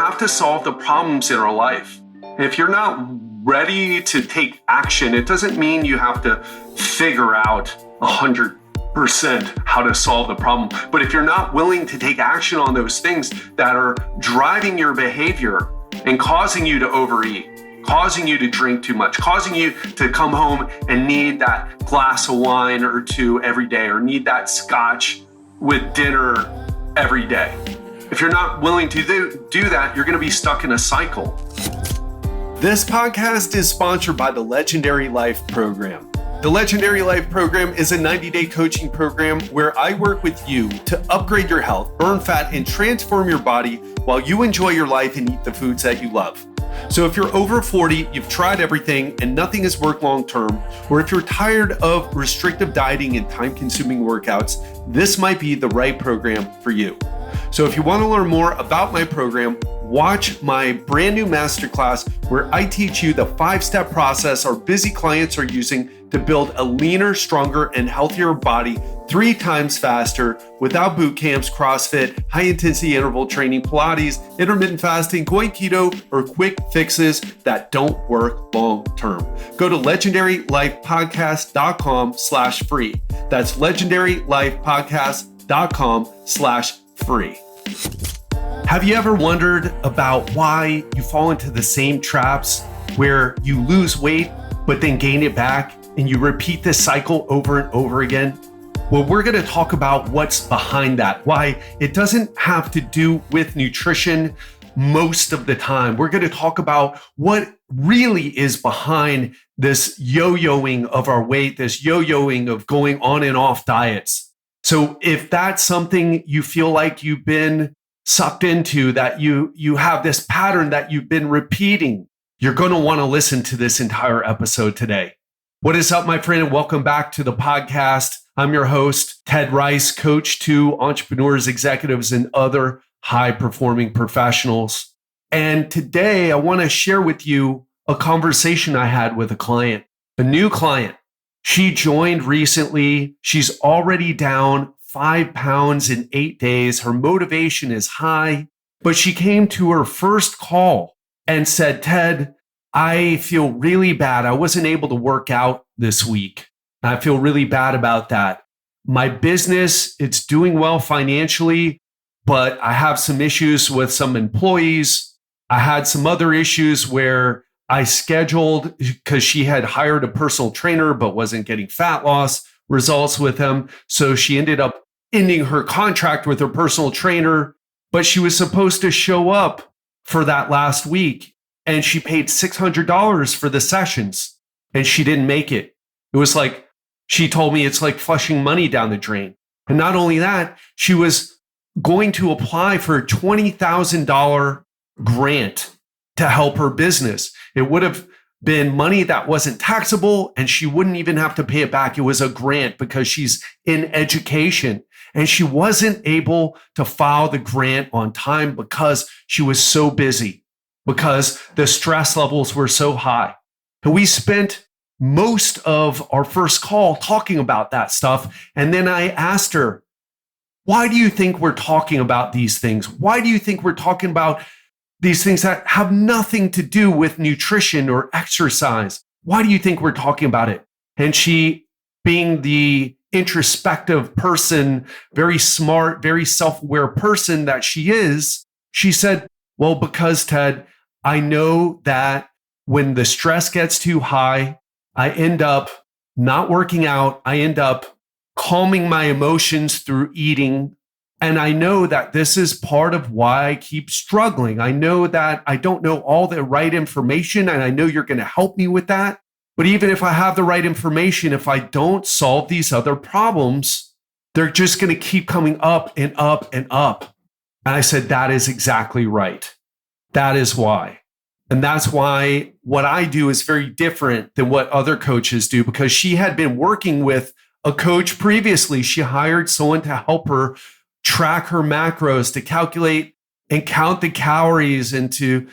have to solve the problems in our life. And if you're not ready to take action, it doesn't mean you have to figure out 100% how to solve the problem. But if you're not willing to take action on those things that are driving your behavior and causing you to overeat, causing you to drink too much, causing you to come home and need that glass of wine or two every day, or need that scotch with dinner every day. If you're not willing to do that, you're going to be stuck in a cycle. This podcast is sponsored by the Legendary Life Program. The Legendary Life Program is a 90-day coaching program where I work with you to upgrade your health, burn fat, and transform your body while you enjoy your life and eat the foods that you love. So if you're over 40, you've tried everything and nothing has worked long-term, or if you're tired of restrictive dieting and time-consuming workouts, this might be the right program for you. So if you want to learn more about my program, watch my brand new masterclass where I teach you the 5-step process our busy clients are using to build a leaner, stronger, and healthier body 3 times faster without boot camps, CrossFit, high-intensity interval training, Pilates, intermittent fasting, going keto, or quick fixes that don't work long-term. Go to legendarylifepodcast.com/free. That's legendarylifepodcast.com/free. Have you ever wondered about why you fall into the same traps where you lose weight, but then gain it back, and you repeat this cycle over and over again? Well, we're going to talk about what's behind that, why it doesn't have to do with nutrition most of the time. We're going to talk about what really is behind this yo-yoing of our weight, this yo-yoing of going on and off diets. So if that's something you feel like you've been sucked into, that you have this pattern that you've been repeating, you're going to want to listen to this entire episode today. What is up, my friend, and welcome back to the podcast. I'm your host, Ted Rice, coach to entrepreneurs, executives, and other high-performing professionals. And today I want to share with you a conversation I had with a client, a new client. She joined recently. She's already down 5 pounds in 8 days. Her motivation is high, but she came to her first call and said, Ted, I feel really bad. I wasn't able to work out this week. I feel really bad about that. My business, it's doing well financially, but I have some issues with some employees. I had some other issues where I scheduled, because she had hired a personal trainer, but wasn't getting fat loss results with him. So she ended up ending her contract with her personal trainer, but she was supposed to show up for that last week. And she paid $600 for the sessions, and she didn't make it. It was like, she told me it's like flushing money down the drain. And not only that, she was going to apply for a $20,000 grant to help her business. It would have been money that wasn't taxable, and she wouldn't even have to pay it back. It was a grant because she's in education. And she wasn't able to file the grant on time because she was so busy, because the stress levels were so high. And we spent most of our first call talking about that stuff. And then I asked her, why do you think we're talking about these things? Why do you think we're talking about these things that have nothing to do with nutrition or exercise? Why do you think we're talking about it? And she, being the introspective person, very smart, very self-aware person that she is, she said, well, because Ted, I know that when the stress gets too high, I end up not working out. I end up calming my emotions through eating. And I know that this is part of why I keep struggling. I know that I don't know all the right information, and I know you're going to help me with that. But even if I have the right information, if I don't solve these other problems, they're just going to keep coming up and up and up. And I said, that is exactly right. That is why. And that's why what I do is very different than what other coaches do, because she had been working with a coach previously. She hired someone to help her track her macros, to calculate and count the calories, and to,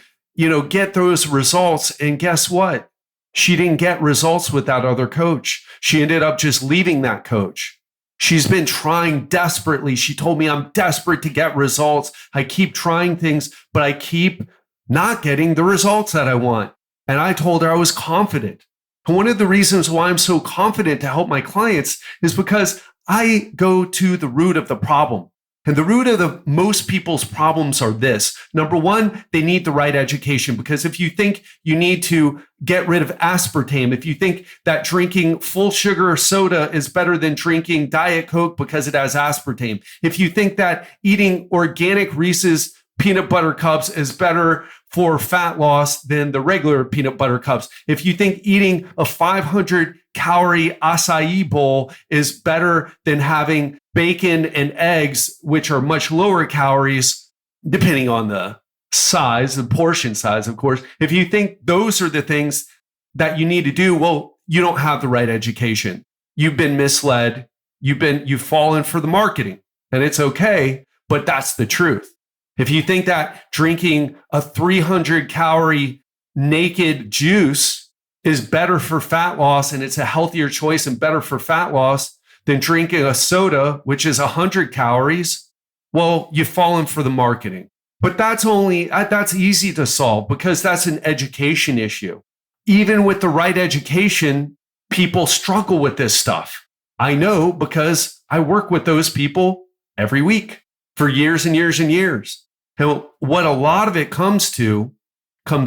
get those results. And guess what? She didn't get results with that other coach. She ended up just leaving that coach. She's been trying desperately. She told me I'm desperate to get results. I keep trying things, but I keep not getting the results that I want. And I told her I was confident. And one of the reasons why I'm so confident to help my clients is because I go to the root of the problem. And the root of most people's problems are this. Number one, they need the right education, because if you think you need to get rid of aspartame, if you think that drinking full sugar soda is better than drinking Diet Coke because it has aspartame, if you think that eating organic Reese's peanut butter cups is better for fat loss than the regular peanut butter cups, if you think eating a 500 calorie acai bowl is better than having bacon and eggs, which are much lower calories, depending on the size, the portion size, of course. If you think those are the things that you need to do, well, you don't have the right education. You've been misled. You've fallen for the marketing, and it's okay, but that's the truth. If you think that drinking a 300 calorie naked juice is better for fat loss and it's a healthier choice and better for fat loss than drinking a soda, which is 100 calories, well, you've fallen for the marketing. But that's easy to solve because that's an education issue. Even with the right education, people struggle with this stuff. I know because I work with those people every week for years and years and years. And what a lot of it comes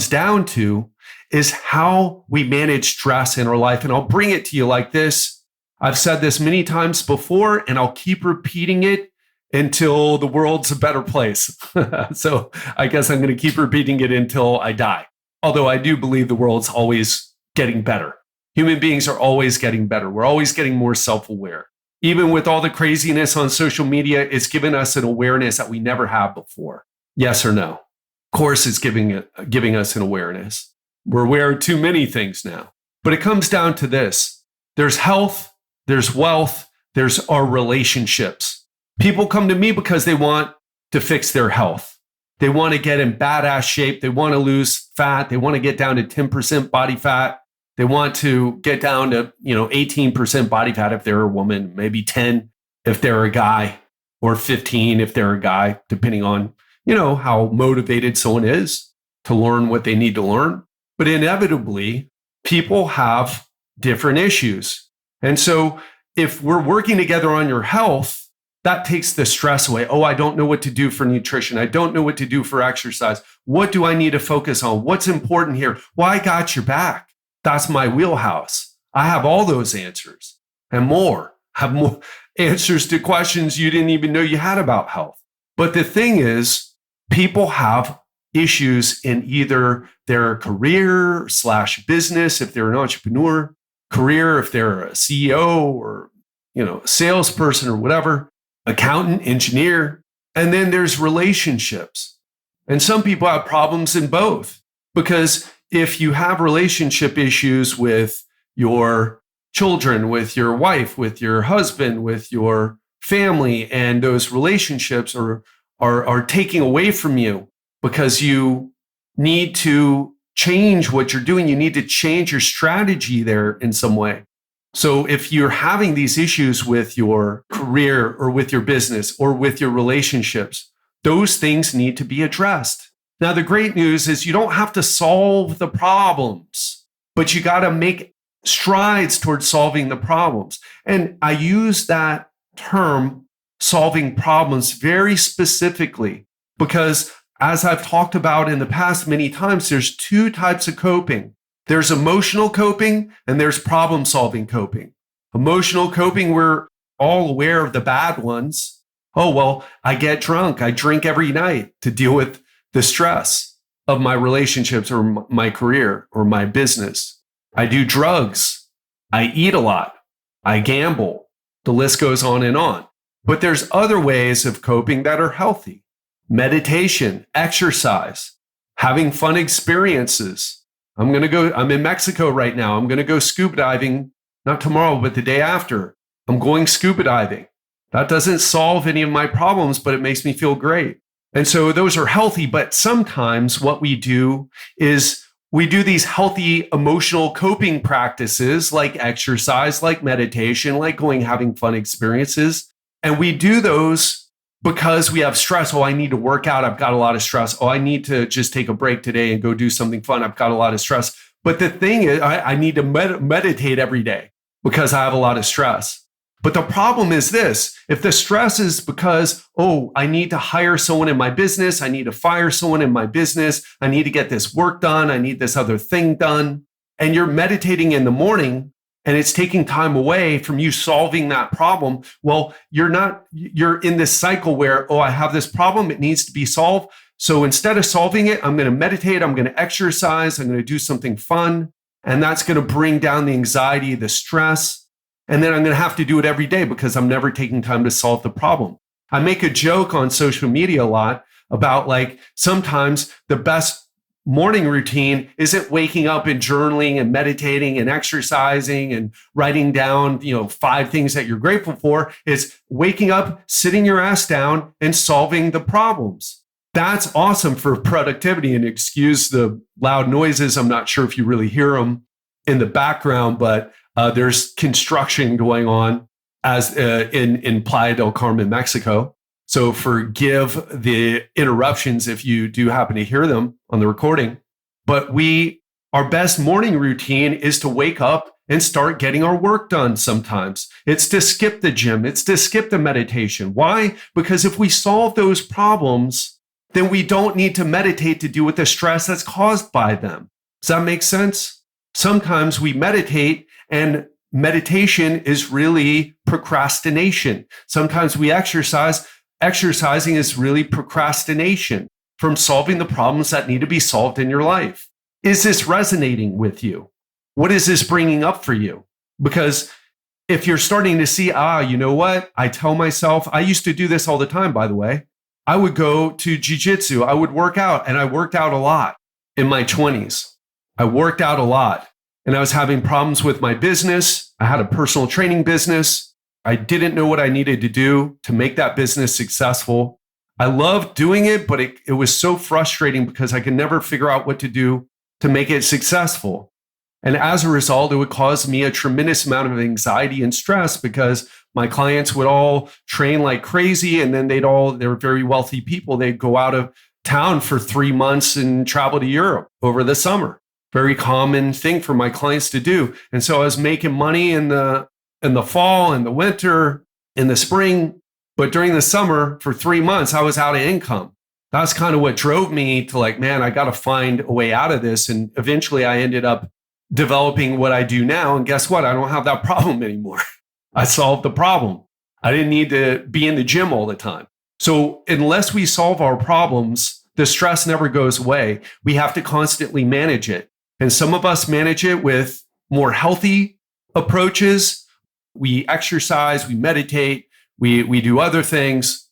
down to is how we manage stress in our life. And I'll bring it to you like this. I've said this many times before, and I'll keep repeating it until the world's a better place. So I guess I'm going to keep repeating it until I die. Although I do believe the world's always getting better. Human beings are always getting better. We're always getting more self-aware. Even with all the craziness on social media, it's given us an awareness that we never had before. Yes or no? Of course, it's giving us an awareness. We're aware of too many things now. But it comes down to this. There's health, there's wealth, there's our relationships. People come to me because they want to fix their health. They want to get in badass shape. They want to lose fat. They want to get down to 10% body fat. They want to get down to, 18% body fat if they're a woman, maybe 10 if they're a guy, or 15 if they're a guy, depending on, how motivated someone is to learn what they need to learn. But inevitably, people have different issues. And so if we're working together on your health, that takes the stress away. Oh, I don't know what to do for nutrition. I don't know what to do for exercise. What do I need to focus on? What's important here? Well, I got your back. That's my wheelhouse. I have all those answers and more. Have more answers to questions you didn't even know you had about health. But the thing is, people have issues in either their career/business, if they're an entrepreneur, career, if they're a CEO or, salesperson or whatever, accountant, engineer. And then there's relationships. And some people have problems in both, because if you have relationship issues with your children, with your wife, with your husband, with your family, and those relationships are taking away from you because you need to change what you're doing, you need to change your strategy there in some way. So if you're having these issues with your career or with your business or with your relationships, those things need to be addressed. Now, the great news is you don't have to solve the problems, but you got to make strides towards solving the problems. And I use that term, solving problems, very specifically because, as I've talked about in the past many times, there's two types of coping. There's emotional coping and there's problem-solving coping. Emotional coping, we're all aware of the bad ones. Oh, well, I get drunk. I drink every night to deal with the stress of my relationships or my career or my business. I do drugs. I eat a lot. I gamble. The list goes on and on. But there's other ways of coping that are healthy. Meditation, exercise, having fun experiences. I'm in Mexico right now. I'm going to go scuba diving, not tomorrow, but the day after. I'm going scuba diving. That doesn't solve any of my problems, but it makes me feel great. And so those are healthy, but sometimes what we do is we do these healthy emotional coping practices like exercise, like meditation, like having fun experiences. And we do those because we have stress. Oh, I need to work out. I've got a lot of stress. Oh, I need to just take a break today and go do something fun. I've got a lot of stress. But the thing is, I need to meditate every day because I have a lot of stress. But the problem is this: if the stress is because, oh, I need to hire someone in my business, I need to fire someone in my business, I need to get this work done, I need this other thing done, and you're meditating in the morning and it's taking time away from you solving that problem, well, you're in this cycle where, oh, I have this problem, it needs to be solved. So instead of solving it, I'm going to meditate, I'm going to exercise, I'm going to do something fun, and that's going to bring down the anxiety, the stress. And then I'm going to have to do it every day because I'm never taking time to solve the problem. I make a joke on social media a lot about sometimes the best morning routine isn't waking up and journaling and meditating and exercising and writing down, 5 things that you're grateful for. It's waking up, sitting your ass down and solving the problems. That's awesome for productivity. And excuse the loud noises. I'm not sure if you really hear them in the background, but there's construction going on as in Playa del Carmen, Mexico. So forgive the interruptions if you do happen to hear them on the recording. But our best morning routine is to wake up and start getting our work done sometimes. It's to skip the gym. It's to skip the meditation. Why? Because if we solve those problems, then we don't need to meditate to deal with the stress that's caused by them. Does that make sense? Sometimes we meditate, and meditation is really procrastination. Sometimes we exercise. Exercising is really procrastination from solving the problems that need to be solved in your life. Is this resonating with you? What is this bringing up for you? Because if you're starting to see, you know what? I tell myself, I used to do this all the time, by the way. I would go to jiu-jitsu. I would work out, and I worked out a lot in my 20s. I worked out a lot. And I was having problems with my business. I had a personal training business. I didn't know what I needed to do to make that business successful. I loved doing it, but it was so frustrating because I could never figure out what to do to make it successful. And as a result, it would cause me a tremendous amount of anxiety and stress because my clients would all train like crazy. And then they were very wealthy people. They'd go out of town for 3 months and travel to Europe over the summer. Very common thing for my clients to do. And so I was making money in the fall, in the winter, in the spring. But during the summer, for 3 months, I was out of income. That's kind of what drove me to I got to find a way out of this. And eventually I ended up developing what I do now. And guess what? I don't have that problem anymore. I solved the problem. I didn't need to be in the gym all the time. So unless we solve our problems, the stress never goes away. We have to constantly manage it. And some of us manage it with more healthy approaches. We exercise, we meditate, we do other things.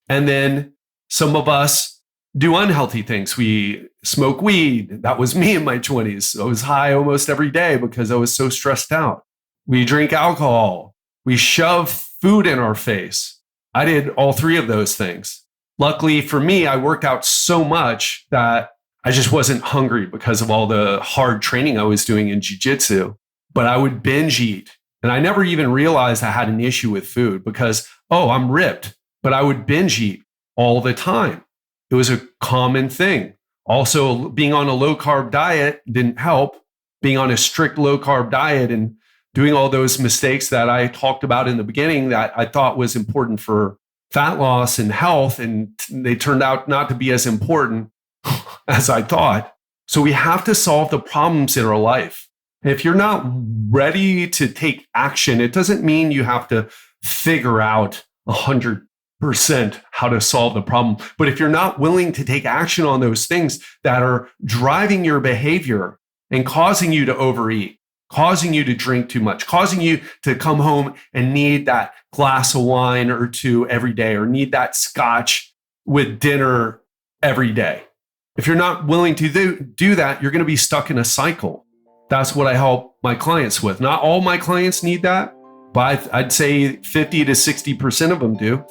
And then some of us do unhealthy things. We smoke weed. That was me in my 20s. I was high almost every day because I was so stressed out. We drink alcohol. We shove food in our face. I did all 3 of those things. Luckily for me, I worked out so much that I just wasn't hungry because of all the hard training I was doing in jiu-jitsu. But I would binge eat. And I never even realized I had an issue with food because, I'm ripped. But I would binge eat all the time. It was a common thing. Also, being on a low-carb diet didn't help. Being on a strict low-carb diet and doing all those mistakes that I talked about in the beginning that I thought was important for fat loss and health, and they turned out not to be as important as I thought. So we have to solve the problems in our life. And if you're not ready to take action, it doesn't mean you have to figure out 100% how to solve the problem. But if you're not willing to take action on those things that are driving your behavior and causing you to overeat, causing you to drink too much, causing you to come home and need that glass of wine or 2 every day, or need that scotch with dinner every day. If you're not willing to do that, you're going to be stuck in a cycle. That's what I help my clients with. Not all my clients need that, but I'd say 50 to 60% of them do.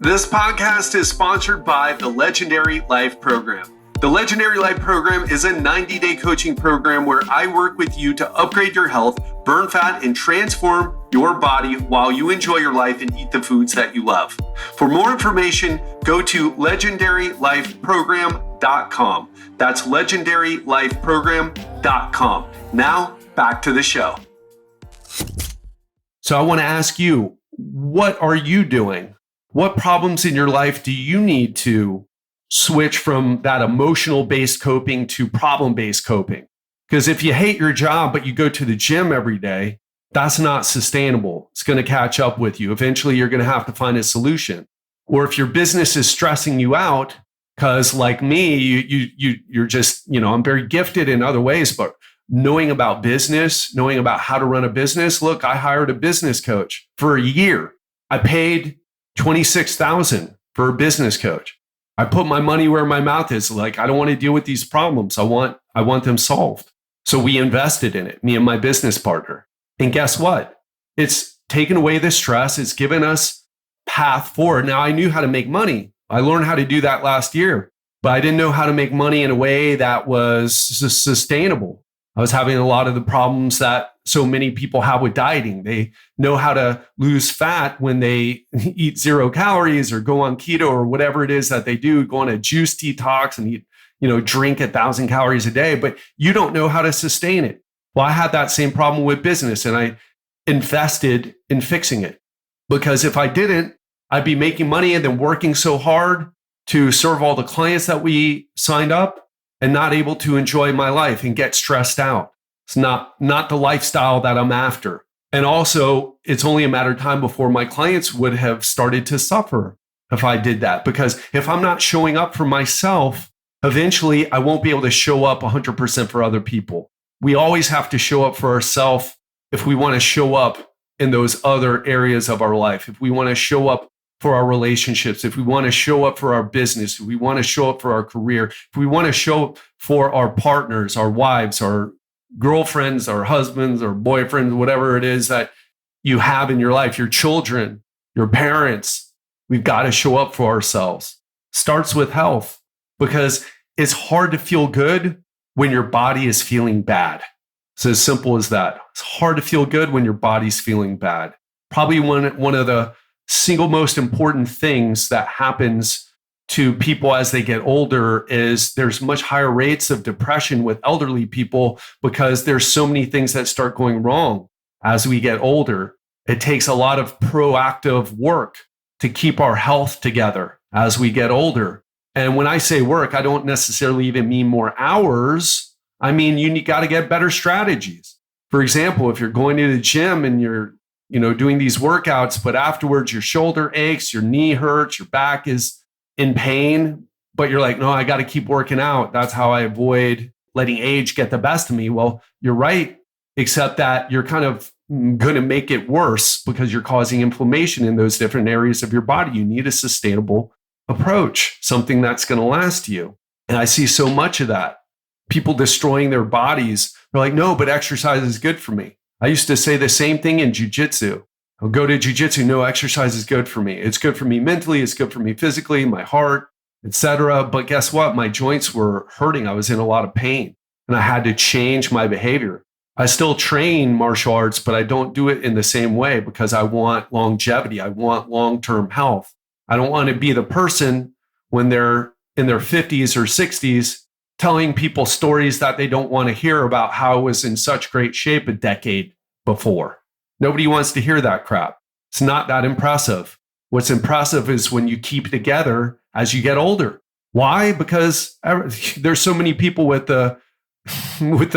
This podcast is sponsored by the Legendary Life Program. The Legendary Life program is a 90-day coaching program where I work with you to upgrade your health, burn fat, and transform your body while you enjoy your life and eat the foods that you love. For more information, go to legendarylifeprogram.com. That's legendarylifeprogram.com. Now, back to the show. So I want to ask you, what are you doing? What problems in your life do you need to switch from that emotional-based coping to problem-based coping? Because if you hate your job, but you go to the gym every day, that's not sustainable. It's going to catch up with you. Eventually, you're going to have to find a solution. Or if your business is stressing you out, because like me, you're just, I'm very gifted in other ways, but knowing about business, knowing about how to run a business. Look, I hired a business coach for a year. I paid $26,000 for a business coach. I put my money where my mouth is. Like, I don't want to deal with these problems. I want them solved. So we invested in it, me and my business partner. And guess what? It's taken away the stress. It's given us path forward. Now, I knew how to make money. I learned how to do that last year, but I didn't know how to make money in a way that was sustainable. I was having a lot of the problems that so many people have with dieting. They know how to lose fat when they eat 0 calories or go on keto or whatever it is that they do, go on a juice detox and eat, drink 1,000 calories a day, but you don't know how to sustain it. Well, I had that same problem with business and I invested in fixing it, because if I didn't, I'd be making money and then working so hard to serve all the clients that we signed up and not able to enjoy my life and get stressed out. It's not the lifestyle that I'm after. And also, it's only a matter of time before my clients would have started to suffer if I did that. Because if I'm not showing up for myself, eventually I won't be able to show up 100% for other people. We always have to show up for ourselves if we want to show up in those other areas of our life. If we want to show up for our relationships, if we want to show up for our business, if we want to show up for our career, if we want to show up for our partners, our wives, our girlfriends, our husbands, our boyfriends, whatever it is that you have in your life, your children, your parents, we've got to show up for ourselves. Starts with health, because it's hard to feel good when your body is feeling bad. It's as simple as that. It's hard to feel good when your body's feeling bad. Probably one of the single most important things that happens to people as they get older is there's much higher rates of depression with elderly people, because there's so many things that start going wrong as we get older. It takes a lot of proactive work to keep our health together as we get older. And when I say work, I don't necessarily even mean more hours. I mean, you got to get better strategies. For example, if you're going to the gym and you're doing these workouts, but afterwards your shoulder aches, your knee hurts, your back is in pain, but you're like, no, I got to keep working out. That's how I avoid letting age get the best of me. Well, you're right, except that you're kind of going to make it worse because you're causing inflammation in those different areas of your body. You need a sustainable approach, something that's going to last you. And I see so much of that. People destroying their bodies. They're like, no, but exercise is good for me. I used to say the same thing in jujitsu. I'll go to jujitsu. No, exercise is good for me. It's good for me mentally. It's good for me physically, my heart, etc. But guess what? My joints were hurting. I was in a lot of pain and I had to change my behavior. I still train martial arts, but I don't do it in the same way because I want longevity. I want long-term health. I don't want to be the person when they're in their 50s or 60s telling people stories that they don't want to hear about how I was in such great shape a decade before. Nobody wants to hear that crap. It's not that impressive. What's impressive is when you keep together as you get older. Why? Because there's so many people with the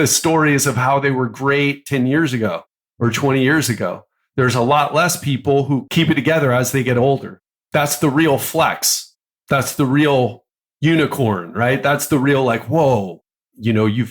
stories of how they were great 10 years ago or 20 years ago. There's a lot less people who keep it together as they get older. That's the real flex. That's the real unicorn, right? That's the real like, whoa, you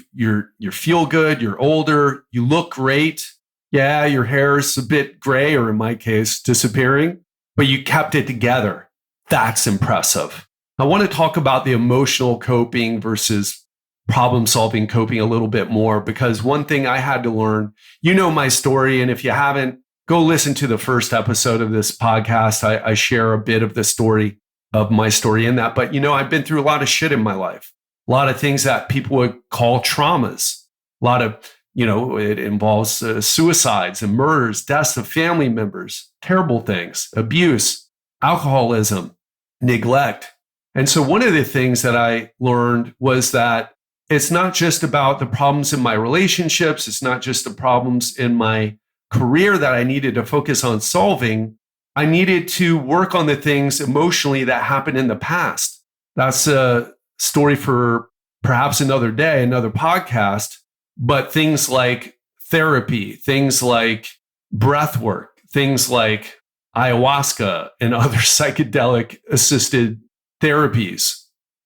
feel good, you're older, you look great. Yeah, your hair's a bit gray, or in my case, disappearing, but you kept it together. That's impressive. I want to talk about the emotional coping versus problem-solving coping a little bit more, because one thing I had to learn, my story, and if you haven't, go listen to the first episode of this podcast. I share a bit of the story of my story in that. But, I've been through a lot of shit in my life. a lot of things that people would call traumas, a lot of, it involves suicides and murders, deaths of family members, terrible things, abuse, alcoholism, neglect. And so one of the things that I learned was that it's not just about the problems in my relationships. It's not just the problems in my career that I needed to focus on solving. I needed to work on the things emotionally that happened in the past. That's a story for perhaps another day, another podcast. But things like therapy, things like breath work, things like ayahuasca and other psychedelic assisted therapies.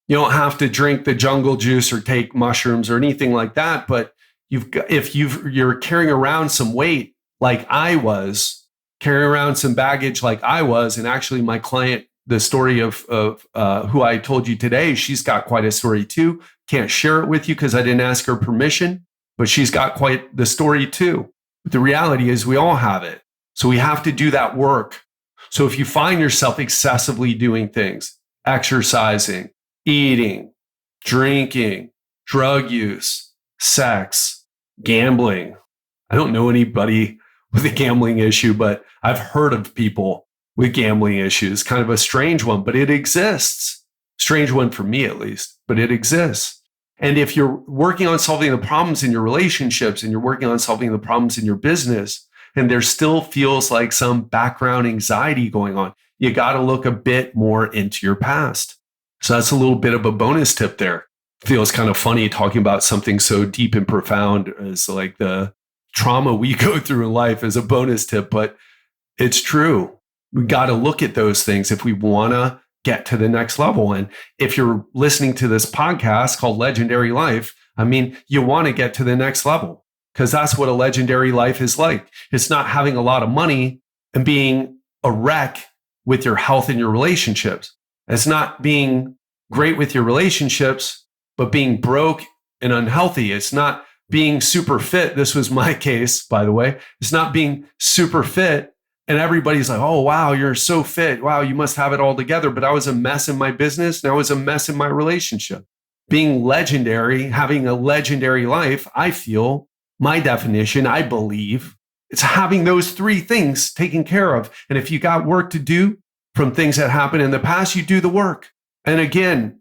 You don't have to drink the jungle juice or take mushrooms or anything like that. But you're carrying around some weight like I was, carrying around some baggage like I was, and actually my client, the story of who I told you today, she's got quite a story too. Can't share it with you because I didn't ask her permission. But she's got quite the story too. But the reality is we all have it. So we have to do that work. So if you find yourself excessively doing things, exercising, eating, drinking, drug use, sex, gambling. I don't know anybody with a gambling issue, but I've heard of people with gambling issues. Kind of a strange one, but it exists. Strange one for me at least, but it exists. And if you're working on solving the problems in your relationships and you're working on solving the problems in your business, and there still feels like some background anxiety going on, you got to look a bit more into your past. So that's a little bit of a bonus tip there. Feels kind of funny talking about something so deep and profound as like the trauma we go through in life as a bonus tip, but it's true. We got to look at those things if we want to get to the next level. And if you're listening to this podcast called Legendary Life, you want to get to the next level because that's what a legendary life is like. It's not having a lot of money and being a wreck with your health and your relationships. It's not being great with your relationships, but being broke and unhealthy. It's not being super fit. This was my case, by the way. It's not being super fit and everybody's like, oh, wow, you're so fit. Wow, you must have it all together. But I was a mess in my business and I was a mess in my relationship. Being legendary, having a legendary life, I feel, my definition, I believe, it's having those three things taken care of. And if you got work to do from things that happened in the past, you do the work. And again,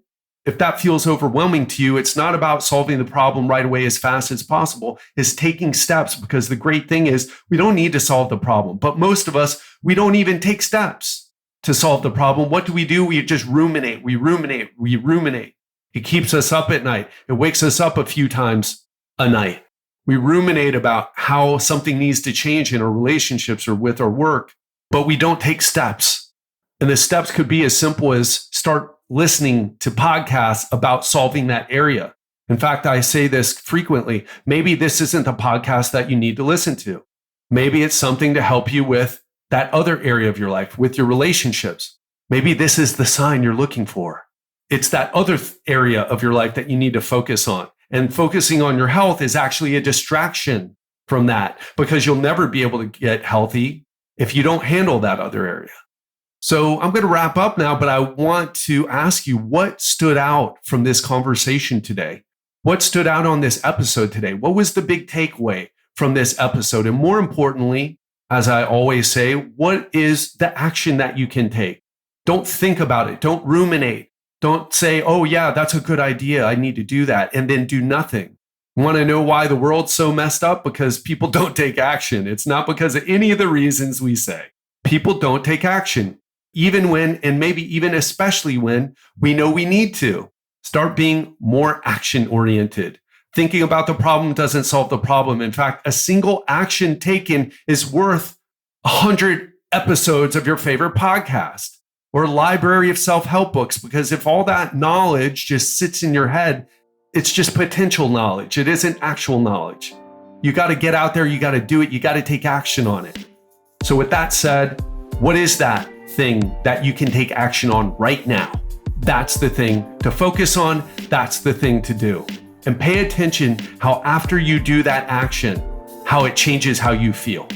if that feels overwhelming to you, it's not about solving the problem right away as fast as possible. It's taking steps, because the great thing is we don't need to solve the problem. But most of us, we don't even take steps to solve the problem. What do? We just ruminate. We ruminate. It keeps us up at night. It wakes us up a few times a night. We ruminate about how something needs to change in our relationships or with our work, but we don't take steps. And the steps could be as simple as start listening to podcasts about solving that area. In fact, I say this frequently. Maybe this isn't the podcast that you need to listen to. Maybe it's something to help you with that other area of your life, with your relationships. Maybe this is the sign you're looking for. It's that other area of your life that you need to focus on. And focusing on your health is actually a distraction from that, because you'll never be able to get healthy if you don't handle that other area. So I'm going to wrap up now, but I want to ask you, what stood out from this conversation today? What stood out on this episode today? What was the big takeaway from this episode? And more importantly, as I always say, what is the action that you can take? Don't think about it. Don't ruminate. Don't say, oh yeah, that's a good idea. I need to do that. And then do nothing. Want to know why the world's so messed up? Because people don't take action. It's not because of any of the reasons we say. People don't take action. Even when, and maybe even especially when, we know we need to. Start being more action-oriented. Thinking about the problem doesn't solve the problem. In fact, a single action taken is worth 100 episodes of your favorite podcast or library of self-help books, because if all that knowledge just sits in your head, it's just potential knowledge. It isn't actual knowledge. You got to get out there. You got to do it. You got to take action on it. So with that said, what is that thing that you can take action on right now? That's the thing to focus on. That's the thing to do. And pay attention how after you do that action, how it changes how you feel.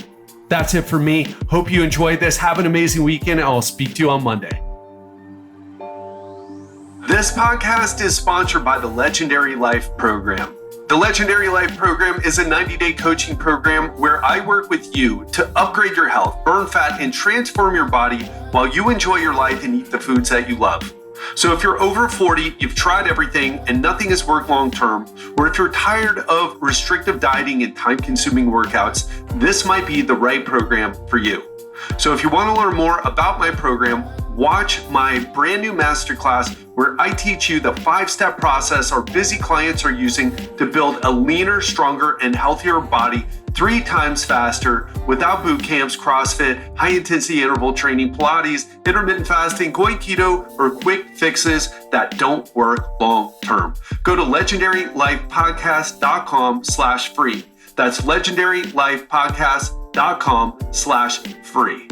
That's it for me. Hope you enjoyed this. Have an amazing weekend. I'll speak to you on Monday. This podcast is sponsored by the Legendary Life Program. The Legendary Life Program is a 90-day coaching program where I work with you to upgrade your health, burn fat, and transform your body while you enjoy your life and eat the foods that you love. So if you're over 40, you've tried everything and nothing has worked long-term, or if you're tired of restrictive dieting and time-consuming workouts, this might be the right program for you. So if you want to learn more about my program, watch my brand new masterclass where I teach you the 5-step process our busy clients are using to build a leaner, stronger, and healthier body 3 times faster without boot camps, CrossFit, high-intensity interval training, Pilates, intermittent fasting, going keto, or quick fixes that don't work long-term. Go to legendarylifepodcast.com/free. That's legendarylifepodcast.com/free.